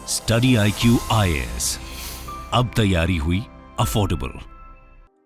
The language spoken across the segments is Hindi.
स्टडी IQ IAS, अब तैयारी हुई अफोर्डेबल।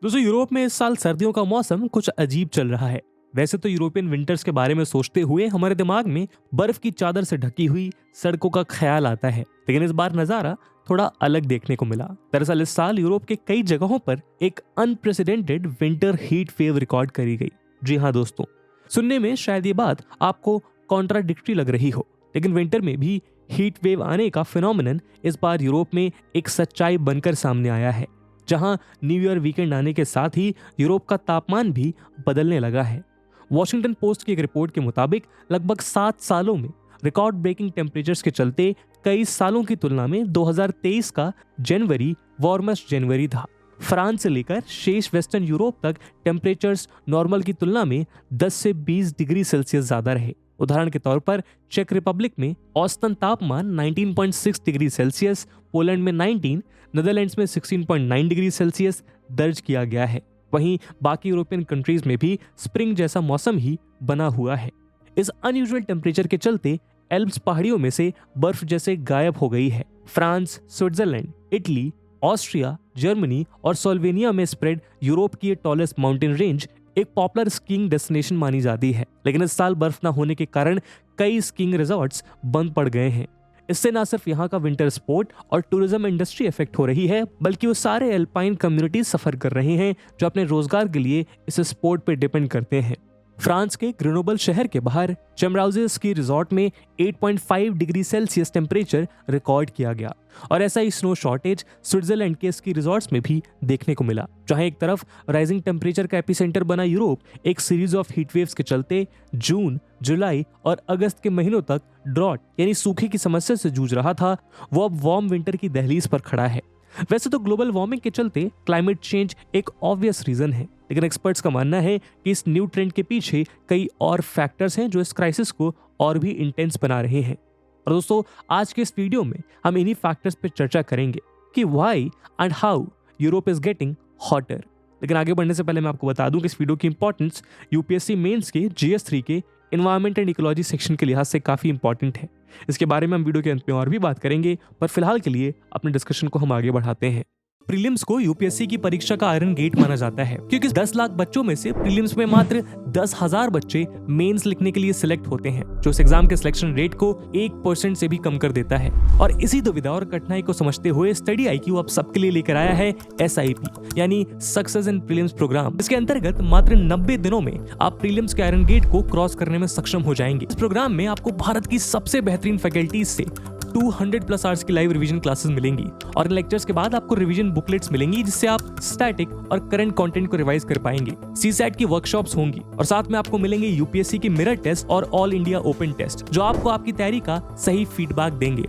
दोस्तों, यूरोप में इस साल सर्दियों का मौसम कुछ अजीब चल रहा है। वैसे तो यूरोपियन विंटर्स के बारे में सोचते हुए हमारे दिमाग में बर्फ की चादर से ढकी हुई सड़कों का ख्याल आता है, लेकिन इस बार नजारा थोड़ा अलग देखने को मिला। दरअसल इस साल यूरोप के कई जगहों पर एक unprecedented winter heat wave record करी गई। जी हाँ दोस्तों, सुनने में शायद ये बात आपको कॉन्ट्राडिक्टरी लग रही हो, लेकिन विंटर में भी हीट वेव आने का फिनोमिनन इस बार यूरोप में एक सच्चाई बनकर सामने आया है, जहां न्यू ईयर वीकेंड आने के साथ ही यूरोप का तापमान भी बदलने लगा है। वॉशिंगटन पोस्ट की एक रिपोर्ट के मुताबिक लगभग 7 सालों में रिकॉर्ड ब्रेकिंग टेम्परेचर्स के चलते कई सालों की तुलना में 2023 का जनवरी वार्मेस्ट जनवरी था। फ्रांस से लेकर शेष वेस्टर्न यूरोप तक टेम्परेचर्स नॉर्मल की तुलना में 10 से 20 डिग्री सेल्सियस ज्यादा रहे। उदाहरण के तौर पर चेक रिपब्लिक में औसतन तापमान 19.6 डिग्री सेल्सियस, पोलैंड में 19, नीदरलैंड्स में 16.9 डिग्री सेल्सियस दर्ज किया गया है। वहीं बाकी यूरोपियन कंट्रीज में भी स्प्रिंग जैसा मौसम ही बना हुआ है। इस अनयूजुअल टेम्परेचर के चलते एल्प्स पहाड़ियों में से बर्फ जैसे गायब हो गई है। France, Switzerland, Italy, Austria, Germany और स्लोवेनिया में स्प्रेड यूरोप की टॉलेस्ट माउंटेन रेंज एक पॉपुलर स्कीइंग डेस्टिनेशन मानी जाती है, लेकिन इस साल बर्फ न होने के कारण कई स्कीइंग रिजॉर्ट्स बंद पड़ गए हैं। इससे न सिर्फ यहाँ का विंटर स्पोर्ट और टूरिज्म इंडस्ट्री इफेक्ट हो रही है, बल्कि वो सारे एल्पाइन कम्युनिटीज सफर कर रहे हैं जो अपने रोजगार के लिए इस स्पोर्ट पर डिपेंड करते हैं। फ्रांस के ग्रेनोबल शहर के बाहर चैमराउजे स्की रिजॉर्ट में 8.5 डिग्री सेल्सियस टेम्परेचर रिकॉर्ड किया गया, और ऐसा ही स्नो शॉर्टेज स्विट्जरलैंड के स्की रिजॉर्ट्स में भी देखने को मिला। जहां एक तरफ राइजिंग टेम्परेचर का एपिसेंटर बना यूरोप एक सीरीज ऑफ हीट वेव्स के चलते जून, जुलाई और अगस्त के महीनों तक ड्रॉट यानी सूखे की समस्या से जूझ रहा था, वो अब वार्म विंटर की दहलीज पर खड़ा है। वैसे तो ग्लोबल वार्मिंग के चलते क्लाइमेट चेंज एक ऑब्वियस रीजन है, लेकिन एक्सपर्ट्स का मानना है कि इस न्यू ट्रेंड के पीछे कई और फैक्टर्स हैं जो इस क्राइसिस को और भी इंटेंस बना रहे हैं। और दोस्तों, आज के इस वीडियो में हम इन्हीं फैक्टर्स पे चर्चा करेंगे कि why and how Europe is getting hotter. लेकिन आगे बढ़ने से पहले मैं आपको बता दूं कि इस वीडियो की इंपॉर्टेंस यूपीएससी मेंस के GS3 के एनवायरमेंट एंड इकोलॉजी सेक्शन के लिहाज से काफी इंपॉर्टेंट है। इसके बारे में हम वीडियो के अंत में और भी बात करेंगे, पर फिलहाल के लिए अपने डिस्कशन को हम आगे बढ़ाते हैं। प्रीलिम्स को यूपीएससी की परीक्षा का आयरन गेट माना जाता है, क्योंकि 10 लाख बच्चों में से प्रीलिम्स में मात्र 10,000 बच्चे मेंस लिखने के लिए सिलेक्ट होते हैं, जो इस एग्जाम के सिलेक्शन रेट को 1% से भी कम कर देता है। और इसी दुविधा और कठिनाई को समझते हुए स्टडी IQ अब सबके लिए लेकर आया है SIP यानी सक्सेस इन प्रीलिम्स प्रोग्राम। इसके अंतर्गत मात्र 90 दिनों में आप प्रीलिम्स के आयरन गेट को क्रॉस करने में सक्षम हो जाएंगे। इस प्रोग्राम में आपको भारत की सबसे बेहतरीन फैकल्टीज से 200+ आवर्स की लाइव रिवीजन क्लासेस मिलेंगी, और इन लेक्चर्स के बाद आपको रिवीजन बुकलेट्स मिलेंगी, जिससे आप स्टैटिक और करंट कंटेंट को रिवाइज कर पाएंगे। CSAT की वर्कशॉप्स होंगी, और साथ में आपको मिलेंगे यूपीएससी की मिरर टेस्ट और ऑल इंडिया ओपन टेस्ट, जो आपको आपकी तैयारी का सही फीडबैक देंगे।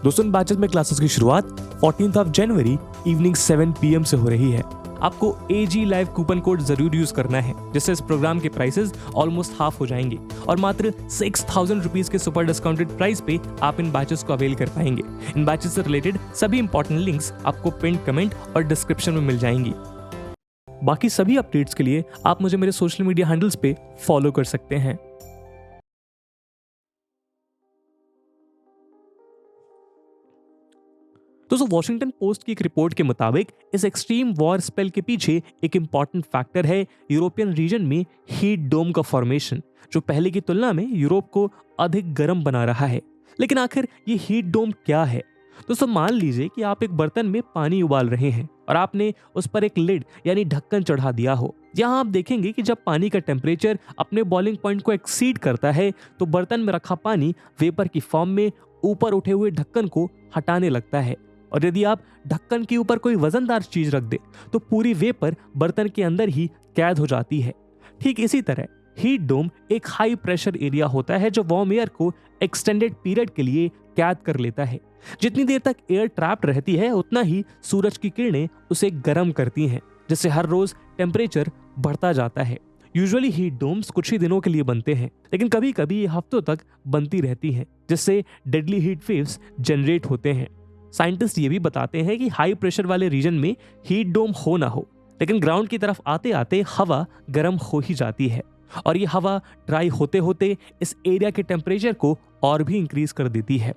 दोस्तों, इन बैचेस में क्लासेस की शुरुआत 14 जनवरी इवनिंग 7 PM से हो रही है। आपको AG लाइव कूपन कोड जरूर यूज करना है, जिससे इस प्रोग्राम के प्राइसेस ऑलमोस्ट हाफ हो जाएंगे, और मात्र 6,000 रुपीज के सुपर डिस्काउंटेड प्राइस पे आप इन बैचेस को अवेल कर पाएंगे। इन बैचेस से रिलेटेड सभी इंपॉर्टेंट लिंक्स आपको पिन कमेंट और डिस्क्रिप्शन में मिल जाएंगी। बाकी सभी अपडेट्स के लिए आप मुझे मेरे सोशल मीडिया हैंडल्स पे फॉलो कर सकते हैं। दोस्तों, वॉशिंगटन पोस्ट की एक रिपोर्ट के मुताबिक इस एक्सट्रीम वॉर स्पेल के पीछे एक इंपॉर्टेंट फैक्टर है यूरोपियन रीजन में हीट डोम का फॉर्मेशन, जो पहले की तुलना में यूरोप को अधिक गर्म बना रहा है। लेकिन आखिर ये हीट डोम क्या है? दोस्तों, मान लीजिए कि आप एक बर्तन में पानी उबाल रहे हैं और आपने उस पर एक लिड यानी ढक्कन चढ़ा दिया हो। यहाँ आप देखेंगे कि जब पानी का टेम्परेचर अपने बॉइलिंग पॉइंट को एक्सीड करता है, तो बर्तन में रखा पानी वेपर की फॉर्म में ऊपर उठे हुए ढक्कन को हटाने लगता है, और यदि आप ढक्कन के ऊपर कोई वजनदार चीज रख दे तो पूरी वेपर बर्तन के अंदर ही कैद हो जाती है। ठीक इसी तरह हीट डोम एक हाई प्रेशर एरिया होता है, जो वार्म एयर को एक्सटेंडेड पीरियड के लिए कैद कर लेता है। जितनी देर तक एयर ट्रैप्ड रहती है, उतना ही सूरज की किरणें उसे गर्म करती हैं, जिससे हर रोज टेम्परेचर बढ़ता जाता है। यूजुअली हीट डोम्स कुछ ही दिनों के लिए बनते हैं, लेकिन कभी कभी ये हफ्तों तक बनती रहती हैं, जिससे डेडली हीट वेव्स जनरेट होते हैं। साइंटिस्ट ये भी बताते हैं कि हाई प्रेशर वाले रीजन में हीट डोम हो ना हो, लेकिन ग्राउंड की तरफ आते आते हवा गर्म हो ही जाती है, और ये हवा ड्राई होते होते इस एरिया के टेम्परेचर को और भी इंक्रीज कर देती है।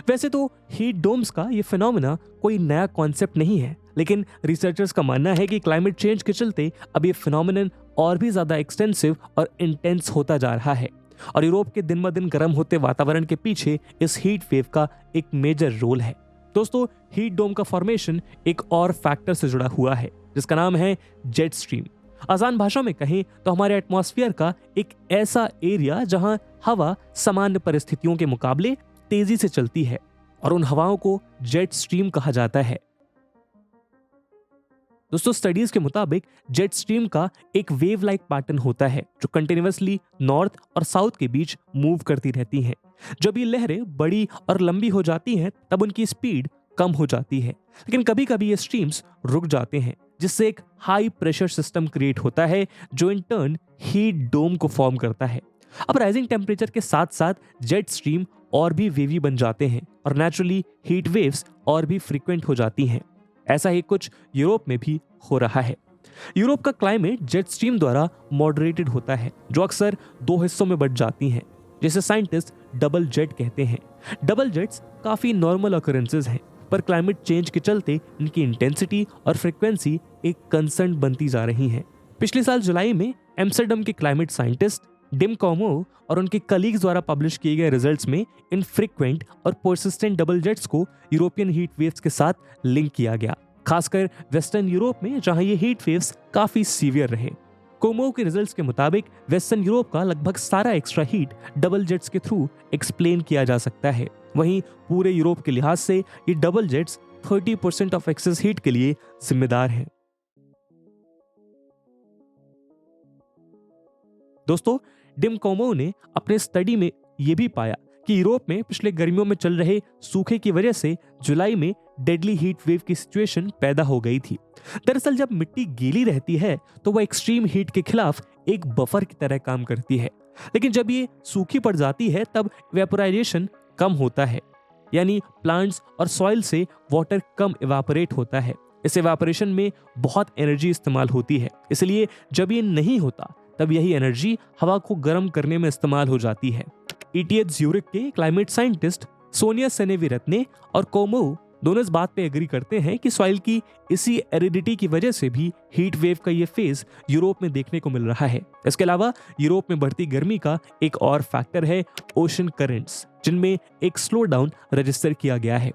वैसे तो हीट डोम्स का ये फिनोमेना कोई नया कॉन्सेप्ट नहीं है, लेकिन रिसर्चर्स का मानना है कि क्लाइमेट चेंज के चलते अब ये फिनोमेनन और भी ज्यादा एक्सटेंसिव और इंटेंस होता जा रहा है। और यूरोप के दिन ब दिन गर्म होते वातावरण के पीछे इस हीट वेव का एक मेजर रोल है। दोस्तों, हीट डोम का फॉर्मेशन एक और फैक्टर से जुड़ा हुआ है जिसका नाम है जेट स्ट्रीम। आसान भाषा में कहें तो हमारे एटमॉस्फेयर का एक ऐसा एरिया जहां हवा सामान्य परिस्थितियों के मुकाबले तेजी से चलती है और उन हवाओं को जेट स्ट्रीम कहा जाता है। दोस्तों, स्टडीज के मुताबिक जेट स्ट्रीम का एक वेव लाइक पैटर्न होता है जो कंटिन्यूअसली नॉर्थ और साउथ के बीच मूव करती रहती हैं। जब ये लहरें बड़ी और लंबी हो जाती हैं तब उनकी स्पीड कम हो जाती है, लेकिन कभी कभी ये स्ट्रीम्स रुक जाते हैं जिससे एक हाई प्रेशर सिस्टम क्रिएट होता है जो इन टर्न हीट डोम को फॉर्म करता है। अब राइजिंग टेम्परेचर के साथ साथ जेट स्ट्रीम और भी वेवी बन जाते हैं और नेचुरली हीट वेव्स और भी फ्रीक्वेंट हो जाती हैं। ऐसा ही कुछ यूरोप में भी हो रहा है। यूरोप का क्लाइमेट जेट स्ट्रीम द्वारा मॉडरेटेड होता है जो अक्सर दो हिस्सों में बंट जाती हैं, जिसे साइंटिस्ट डबल जेट कहते हैं। डबल जेट्स काफी नॉर्मल ऑकरेंसेस हैं, पर क्लाइमेट चेंज के चलते इनकी इंटेंसिटी और फ्रीक्वेंसी एक कंसर्न बनती जा रही है। पिछले साल जुलाई में एम्स्टर्डम के क्लाइमेट साइंटिस्ट डिम कॉमो और उनके कलीग्स द्वारा पब्लिश किए गए रिजल्ट्स में इन फ्रीक्वेंट और पर्सिस्टेंट डबल जेट्स को यूरोपियन हीट वेव्स के साथ लिंक किया गया, खासकर वेस्टर्न यूरोप में जहां ये हीट वेव्स काफी सीवियर रहे। कोमो के रिजल्ट्स के मुताबिक वेस्टर्न यूरोप का लगभग सारा एक्स्ट्रा हीट डबल जेट्स के थ्रू एक्सप्लेन किया जा सकता है। वहीं पूरे यूरोप के लिहाज से ये double jets 30% of excess heat के लिए जिम्मेदार हैं। दोस्तों, डिम कोमो ने अपने स्टडी में यह भी पाया कि यूरोप में पिछले गर्मियों में चल रहे सूखे की वजह से जुलाई में डेडली हीट वेव की सिचुएशन पैदा हो गई थी। दरअसल जब मिट्टी गीली रहती है तो वह एक्सट्रीम हीट के खिलाफ एक बफर की तरह काम करती है, लेकिन जब ये सूखी पड़ जाती है तब वेपोराइजेशन कम होता है, यानी प्लांट्स और सॉइल से वाटर कम इवापोरेट होता है। इस इवापोरेशन में बहुत एनर्जी इस्तेमाल होती है, इसलिए जब ये नहीं होता तब यही एनर्जी हवा को गर्म करने में इस्तेमाल हो जाती है। ETH ज़्यूरिख के क्लाइमेट साइंटिस्ट सोनिया सेनेविरत्ने और कोमो दोनों इस बात पे एग्री करते हैं कि सॉइल की इसी एरिडिटी की वजह से भी हीट वेव का ये फेज यूरोप में देखने को मिल रहा है। इसके अलावा यूरोप में बढ़ती गर्मी का एक और फैक्टर है ओशन करंट्स, जिनमें एक स्लो डाउन रजिस्टर किया गया है।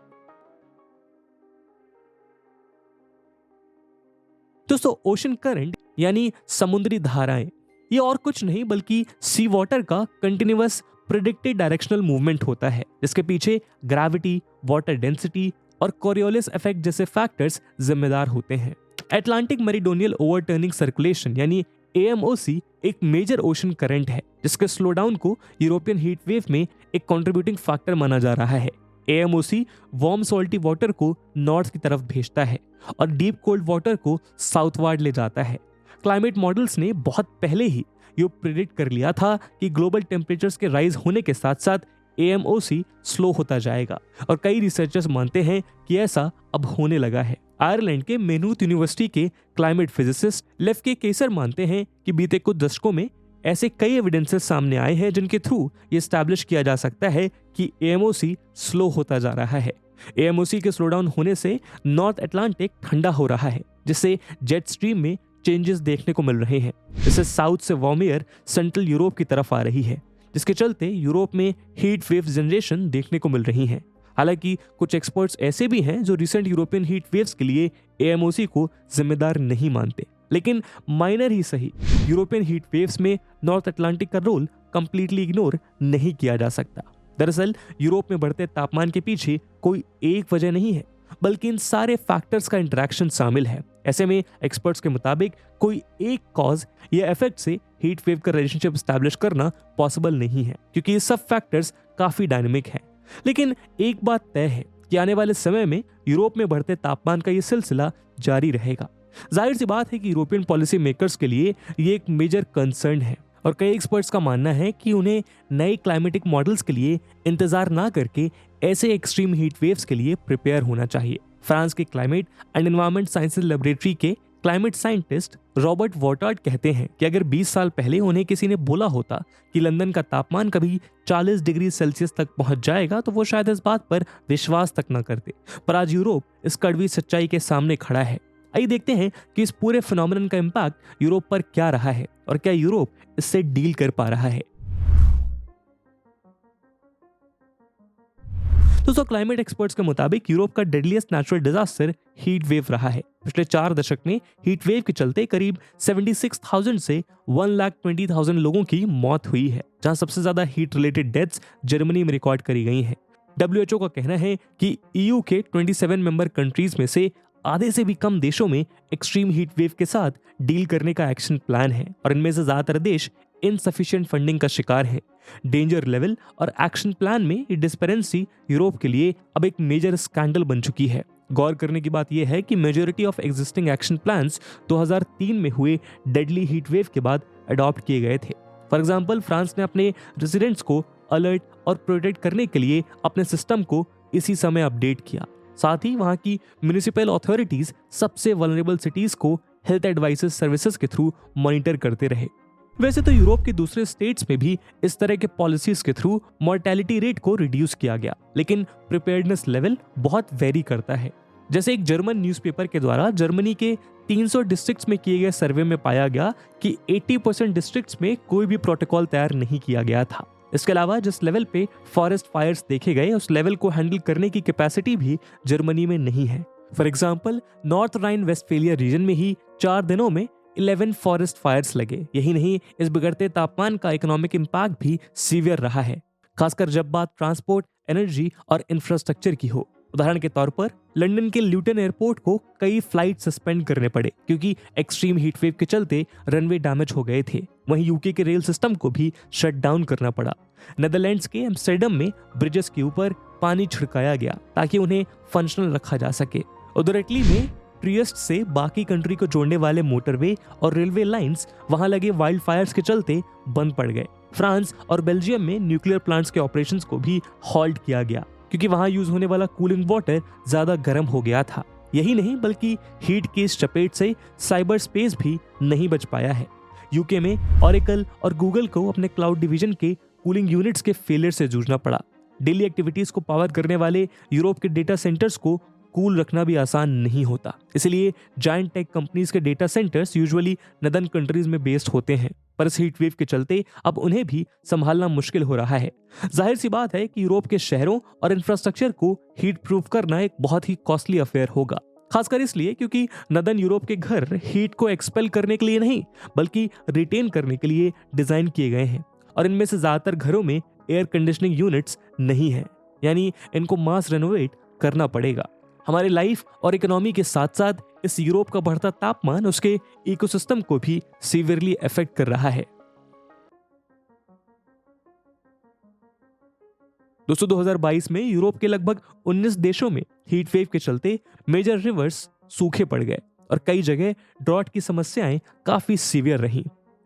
दोस्तों, ओशन करंट यानी समुद्री धाराएं ये और कुछ नहीं बल्कि सी वाटर का कंटिन्यूअस प्रेडिक्टेड डायरेक्शनल मूवमेंट होता है, जिसके पीछे ग्रेविटी, वाटर डेंसिटी और कोरियोलिस इफेक्ट जैसे फैक्टर्स जिम्मेदार होते हैं। अटलांटिक मेरीडोनियल ओवरटर्निंग सर्कुलेशन यानी AMOC एक मेजर ओशन करंट है जिसके स्लो डाउन को यूरोपियन हीट वेव में एक कंट्रीब्यूटिंग फैक्टर माना जा रहा है। AMOC वार्म सॉल्टी वाटर को नॉर्थ की तरफ भेजता है और डीप कोल्ड वाटर को साउथवार्ड ले जाता है। क्लाइमेट मॉडल्स ने बहुत पहले ही ये प्रिडिक्ट कर लिया था कि ग्लोबल टेम्परेचर्स के राइज होने के साथ साथ AMOC स्लो होता जाएगा, और कई रिसर्चर्स मानते हैं कि ऐसा अब होने लगा है। आयरलैंड के मेनूथ यूनिवर्सिटी के क्लाइमेट फिजिसिस्ट लेफ के केसर मानते हैं कि बीते कुछ दशकों में ऐसे कई एविडेंसेस सामने आए हैं जिनके थ्रू ये एस्टैब्लिश किया जा सकता है कि AMOC स्लो होता जा रहा है। AMOC के स्लो डाउन होने से नॉर्थ अटलांटिक ठंडा हो रहा है, जिससे जेट स्ट्रीम में चेंजेस देखने को मिल रहे हैं। इससे साउथ से वार्म एयर सेंट्रल यूरोप की तरफ आ रही है, जिसके चलते यूरोप में हीट वेव जनरेशन देखने को मिल रही है। हालांकि कुछ एक्सपर्ट्स ऐसे भी हैं जो रिसेंट यूरोपियन हीट वेव्स के लिए AMOC को जिम्मेदार नहीं मानते, लेकिन माइनर ही सही यूरोपियन हीट वेव्स में नॉर्थ अटलांटिक का रोल कंप्लीटली इग्नोर नहीं किया जा सकता। दरअसल यूरोप में बढ़ते तापमान के पीछे कोई एक वजह नहीं है, बल्कि इन सारे फैक्टर्स का इंटरेक्शन शामिल है। ऐसे में एक्सपर्ट्स के मुताबिक कोई एक कॉज या इफेक्ट से हीट वेव का रिलेशनशिप एस्टैब्लिश करना पॉसिबल नहीं है, क्योंकि ये सब फैक्टर्स काफी डायनेमिक हैं। लेकिन एक बात तय है कि आने वाले समय में यूरोप में बढ़ते तापमान का ये सिलसिला जारी रहेगा। जाहिर सी बात है कि यूरोपियन पॉलिसी मेकर्स के लिए ये एक मेजर कंसर्न है, और कई एक्सपर्ट्स का मानना है कि उन्हें नए क्लाइमेटिक मॉडल्स के लिए इंतजार ना करके ऐसे एक्सट्रीम हीट वेव्स के लिए प्रिपेयर होना चाहिए। फ्रांस के climate and environment sciences laboratory के क्लाइमेट साइंटिस्ट रॉबर्ट वॉटार्ड कहते हैं कि अगर 20 साल पहले उन्हें किसी ने बोला होता कि लंदन का तापमान कभी 40 डिग्री सेल्सियस तक पहुंच जाएगा तो वो शायद इस बात पर विश्वास तक न करते। पर आज यूरोप इस कड़वी सच्चाई के सामने खड़ा है। आइए देखते हैं कि इस पूरे फिनोमेनन का इम्पैक्ट यूरोप पर क्या रहा है और क्या यूरोप इससे डील कर पा रहा है। दोस्तों, क्लाइमेट एक्सपर्ट्स के मुताबिक यूरोप का deadliest natural disaster heat wave रहा है। पिछले 4 दशक में हीट वेव के चलते करीब 76,000 से 1,20,000 लोगों की मौत हुई है, जहां सबसे ज्यादा हीट रिलेटेड डेथ्स जर्मनी में रिकॉर्ड करी गई हैं। WHO का कहना है कि EU के 27 मेंबर कंट्रीज में से आधे से भी कम देशों में एक्सट्रीम हीट वेव के साथ डील करने का एक्शन प्लान है और इनमें से ज्यादातर देश इनसफिशिएंट फंडिंग का शिकार है। डेंजर लेवल और एक्शन प्लान में ये डिस्पेरेंसी यूरोप के लिए अब एक मेजर स्कैंडल बन चुकी है। गौर करने की बात यह है कि majority of existing action plans 2003 में हुए डेडली हीट वेव के बाद अडॉप्ट किए गए थे। फॉर एग्जांपल, फ्रांस ने अपने रेजिडेंट्स को अलर्ट और प्रोटेक्ट करने के लिए अपने सिस्टम को इसी समय अपडेट किया। साथ ही वहां की म्युनिसिपल अथॉरिटीज सबसे वल्नरेबल सिटीज को हेल्थ एडवाइसेस सर्विसेज के थ्रू मॉनिटर करते रहे। वैसे तो यूरोप के दूसरे स्टेट्स में भी इस तरह के पॉलिसीज के थ्रू मोर्टेलिटी रेट को रिड्यूस किया गया, लेकिन प्रिपेयर्डनेस लेवल बहुत वेरी करता है। जैसे एक जर्मन न्यूज़पेपर के द्वारा जर्मनी के 300 डिस्ट्रिक्ट्स में किए गए सर्वे में पाया गया कि 80% डिस्ट्रिक्ट्स में कोई भी प्रोटोकॉल तैयार नहीं किया गया था। इसके अलावा जिस लेवल पे फॉरेस्ट फायर्स देखे गए उस लेवल को हैंडल करने की कैपेसिटी भी जर्मनी में नहीं है। For example, North Rhine Westphalia region में ही 4 दिनों में 11 फॉरेस्ट फायर्स लगे। यही नहीं, इस बिगड़ते तापमान का इकोनॉमिक इम्पैक्ट भी सीवियर रहा है, खासकर जब बात ट्रांसपोर्ट, एनर्जी और इंफ्रास्ट्रक्चर की हो। उदाहरण के तौर पर लंदन के ल्यूटन एयरपोर्ट को कई फ्लाइट सस्पेंड करने पड़े क्योंकि एक्सट्रीम हीट वेव के चलते रनवे डैमेज हो गए थे। वहीं यूके के रेल सिस्टम को भी शट डाउन करना पड़ा। नेदरलैंड्स के एम्स्टर्डम में ब्रिजेस के ऊपर पानी छिड़काया गया ताकि उन्हें फंक्शनल रखा जा सके। उधर इटली में ट्रियस्ट से बाकी कंट्री को जोड़ने वाले मोटरवे और रेलवे लाइंस वहां लगे वाइल्ड फायर्स के चलते बंद पड़ गए। फ्रांस और बेल्जियम में न्यूक्लियर प्लांट्स के ऑपरेशंस को भी हॉल्ट किया गया क्योंकि वहां यूज होने वाला कूलिंग वाटर ज्यादा गर्म हो गया था। यही नहीं बल्कि हीट की इस चपेट से साइबर स्पेस भी नहीं बच पाया है। यूके में ऑरेकल और गूगल को अपने क्लाउड डिवीजन के कूलिंग यूनिट्स के फेलियर से जूझना पड़ा। डेली एक्टिविटीज को पावर करने वाले यूरोप के डेटा सेंटर्स को कूल रखना भी आसान नहीं होता। इसलिए जायंट टेक कंपनीज के data centres usually northern countries में बेस्ड होते हैं, पर इस हीट वेव के चलते अब उन्हें भी संभालना मुश्किल हो रहा है। जाहिर सी बात है कि यूरोप के शहरों और इंफ्रास्ट्रक्चर को हीट प्रूफ करना एक बहुत ही कॉस्टली अफेयर होगा, खासकर इसलिए क्योंकि नदर्न यूरोप के घर हीट को एक्सपेल करने के लिए नहीं बल्कि रिटेन करने के लिए डिजाइन किए गए हैं और इनमें से ज्यादातर घरों में एयर कंडीशनिंग यूनिट्स नहीं है, यानी इनको मास रेनोवेट करना पड़ेगा। हमारे लाइफ और इकोनॉमी के साथ साथ इस यूरोप का बढ़ता तापमान उसके इकोसिस्टम को भी सीवियरली अफेक्ट कर रहा है। दोस्तों, 2022 में यूरोप के लगभग 19 देशों में हीट वेव के चलते मेजर रिवर्स सूखे पड़ गए और कई जगह ड्रॉट की समस्याएं काफी सीवियर रहीं।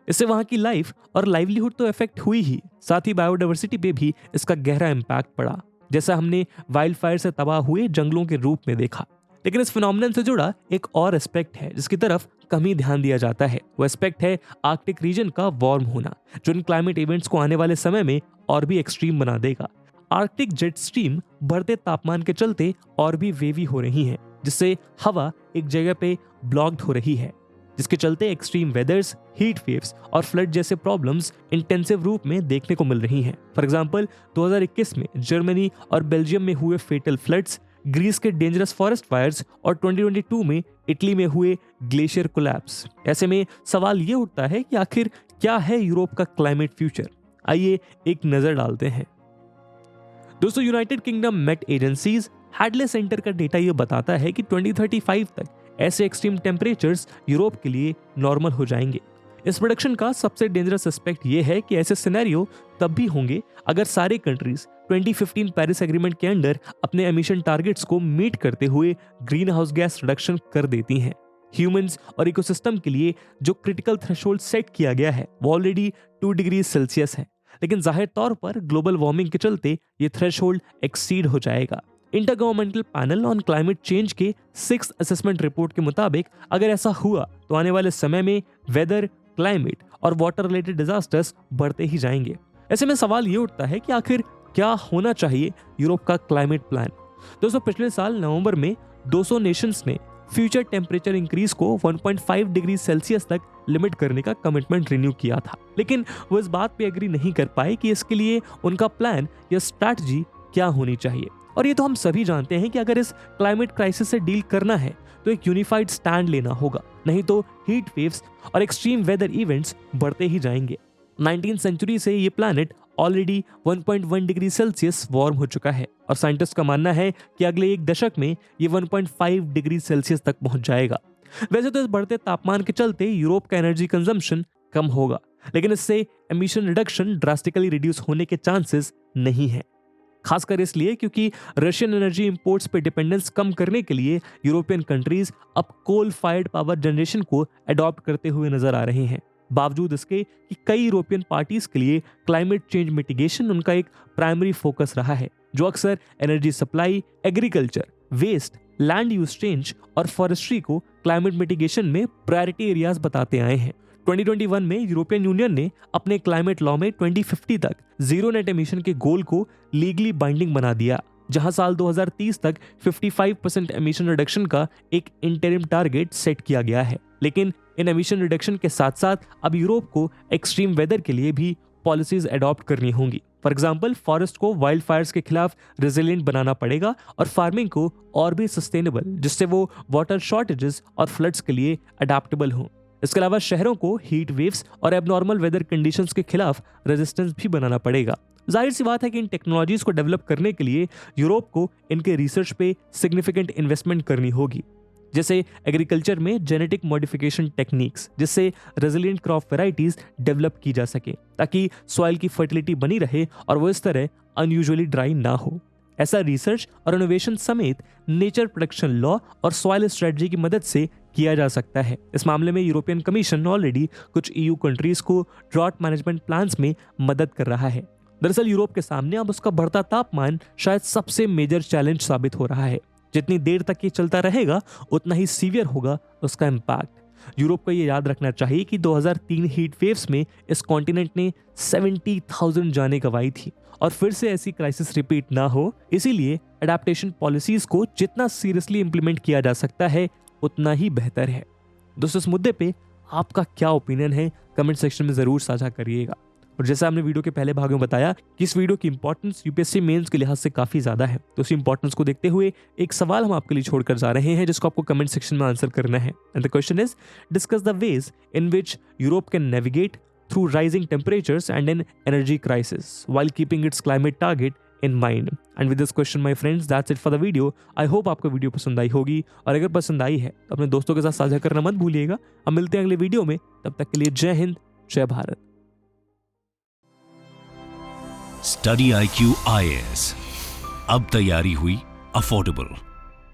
इससे वहां की लाइफ और लाइवलीहुड तो इफेक्ट हुई ही, साथ ही बायोडाइवर्सिटी पे भी इसका गहरा इम्पैक्ट पड़ा, जैसा हमने वाइल्ड फायर से तबाह हुए जंगलों के रूप में देखा। लेकिन इस फिनोमेनन से जुड़ा एक और एस्पेक्ट है जिसकी तरफ कम ही ध्यान दिया जाता है। वो एस्पेक्ट है आर्कटिक रीजन का वार्म होना, जो इन क्लाइमेट इवेंट्स को आने वाले समय में और भी एक्सट्रीम बना देगा। आर्कटिक जेट स्ट्रीम बढ़ते तापमान के चलते और भी वेवी हो रही है, जिससे हवा एक जगह पे ब्लॉक्ड हो रही है, जिसके चलते एक्सट्रीम वेदर्स, हीट वेव्स और फ्लड जैसे प्रॉब्लम्स इंटेंसिव रूप में देखने को मिल रही हैं। फॉर एग्जांपल, 2021 में जर्मनी और बेल्जियम में हुए फेटल फ्लड्स, ग्रीस के डेंजरस फॉरेस्ट फायर्स और 2022 में इटली में हुए ग्लेशियर कोलैप्स। ऐसे में सवाल ये उठता है कि आखिर क्या है यूरोप का क्लाइमेट फ्यूचर? आइए एक नजर डालते हैं। दोस्तों, United Kingdom Met agencies Hadley centre का डेटा ये बताता है कि 2035 तक ऐसे एक्सट्रीम टेम्परेचर्स यूरोप के लिए नॉर्मल हो जाएंगे। इस प्रोडक्शन का सबसे डेंजरस एस्पेक्ट ये है कि ऐसे सिनेरियो तब भी होंगे अगर सारे कंट्रीज 2015 पेरिस एग्रीमेंट के अंडर अपने एमिशन टारगेट्स को मीट करते हुए ग्रीन हाउस गैस रिडक्शन कर देती हैं। ह्यूमंस और इकोसिस्टम के लिए जो क्रिटिकल थ्रेशोल्ड सेट किया गया है वो ऑलरेडी 2 डिग्री सेल्सियस है, लेकिन जाहिर तौर पर ग्लोबल वार्मिंग के चलते ये थ्रेशोल्ड एक्सीड हो जाएगा। Intergovernmental panel on climate change के 6th असेसमेंट रिपोर्ट के मुताबिक अगर ऐसा हुआ तो आने वाले समय में वेदर, क्लाइमेट और वाटर रिलेटेड डिजास्टर्स बढ़ते ही जाएंगे। ऐसे में सवाल ये उठता है कि आखिर क्या होना चाहिए यूरोप का क्लाइमेट प्लान। दोस्तों, पिछले साल नवंबर में 200 नेशंस ने फ्यूचर टेम्परेचर इंक्रीज को 1.5 डिग्री सेल्सियस तक लिमिट करने का कमिटमेंट रिन्यू किया था, लेकिन वो इस बात पे एग्री नहीं कर पाए कि इसके लिए उनका प्लान या स्ट्रैटेजी क्या होनी चाहिए। और ये तो हम सभी जानते हैं कि अगर इस क्लाइमेट क्राइसिस से डील करना है तो एक यूनिफाइड स्टैंड लेना होगा, नहीं तो हीट वेव्स और एक्सट्रीम वेदर इवेंट्स बढ़ते ही जाएंगे। 19th सेंचुरी से ये planet already 1.1 degree Celsius warm हो चुका है और साइंटिस्ट का मानना है कि अगले एक दशक में ये 1.5 डिग्री सेल्सियस तक पहुंच जाएगा। वैसे तो इस बढ़ते तापमान के चलते यूरोप का एनर्जी कंजम्पशन कम होगा, लेकिन इससे एमिशन रिडक्शन ड्रास्टिकली रिड्यूस होने के चांसेस नहीं है, खासकर इसलिए क्योंकि रशियन एनर्जी इंपोर्ट्स पे डिपेंडेंस कम करने के लिए यूरोपियन कंट्रीज अब कोल फायर्ड पावर जनरेशन को अडॉप्ट करते हुए नजर आ रहे हैं। बावजूद इसके कि कई यूरोपियन पार्टीज के लिए क्लाइमेट चेंज मिटिगेशन उनका एक प्राइमरी फोकस रहा है, जो अक्सर energy supply, agriculture, waste, land use change और फॉरेस्ट्री को क्लाइमेट मिटिगेशन में प्रायोरिटी एरियाज बताते आए हैं। 2021 में यूरोपियन यूनियन ने अपने क्लाइमेट लॉ में 2050 तक जीरो नेट एमिशन के गोल को लीगली बाइंडिंग बना दिया, जहां साल 2030 तक 55% एमिशन रिडक्शन का एक इंटरिम टारगेट सेट किया गया है। लेकिन इन एमिशन रिडक्शन के साथ साथ अब यूरोप को एक्सट्रीम वेदर के लिए भी पॉलिसीज अडॉप्ट करनी होंगी। फॉर एग्जाम्पल, फॉरेस्ट को वाइल्ड फायर्स के खिलाफ रेजिलिएंट बनाना पड़ेगा और फार्मिंग को और भी सस्टेनेबल, जिससे वो वाटर शॉर्टेजेस और फ्लड्स के लिए अडेप्टेबल हों। इसके अलावा शहरों को हीट वेव्स और एबनॉर्मल वेदर कंडीशंस के खिलाफ रेजिस्टेंस भी बनाना पड़ेगा। जाहिर सी बात है कि इन टेक्नोलॉजीज को डेवलप करने के लिए यूरोप को इनके रिसर्च पे सिग्निफिकेंट इन्वेस्टमेंट करनी होगी, जैसे एग्रीकल्चर में जेनेटिक मॉडिफिकेशन टेक्निक्स, जिससे रेजिलिएंट क्रॉप वैरायटीज डेवलप की जा सके ताकि सॉइल की फर्टिलिटी बनी रहे और वो इस तरह अनयूजुअली ड्राई ना हो। ऐसा रिसर्च और इनोवेशन समेत नेचर प्रोटेक्शन लॉ और सॉइल स्ट्रेटजी की मदद से किया जा सकता है। इस मामले में यूरोपियन कमीशन ऑलरेडी कुछ EU कंट्रीज को ड्रॉट मैनेजमेंट प्लान्स में मदद कर रहा है। दरअसल यूरोप के सामने अब उसका बढ़ता तापमान शायद सबसे मेजर चैलेंज साबित हो रहा है। जितनी देर तक ये चलता रहेगा उतना ही सीवियर होगा उसका इम्पैक्ट। यूरोप को ये याद रखना चाहिए कि 2003 हीट वेव्स में इस कॉन्टिनेंट ने 70,000 जानें गंवाई थी और फिर से ऐसी क्राइसिस रिपीट ना हो, इसीलिए अडेप्टेशन पॉलिसीज को जितना सीरियसली इंप्लीमेंट किया जा सकता है उतना ही बेहतर है। दोस्तों, इस मुद्दे पे आपका क्या ओपिनियन है कमेंट सेक्शन में जरूर साझा करिएगा। और जैसा हमने वीडियो के पहले भाग में बताया कि इस वीडियो की इंपॉर्टेंस यूपीएससी मेंस के लिहाज से काफी ज्यादा है, तो उस इंपॉर्टेंस को देखते हुए एक सवाल हम आपके लिए छोड़कर जा रहे हैं जिसको आपको कमेंट सेक्शन में आंसर करना है। And the question is, discuss the ways in which Europe can navigate through rising temperatures and an energy crisis while keeping its climate target in mind. And with this question, my friends, that's it for the video. I hope आपको वीडियो पसंद आई होगी और अगर पसंद आई है तो अपने दोस्तों के साथ साझा करना मत भूलिएगा। हम मिलते हैं अगले वीडियो में, तब तक के लिए जय हिंद, जय भारत। स्टडी IQ IAS, अब तैयारी हुई अफोर्डेबल।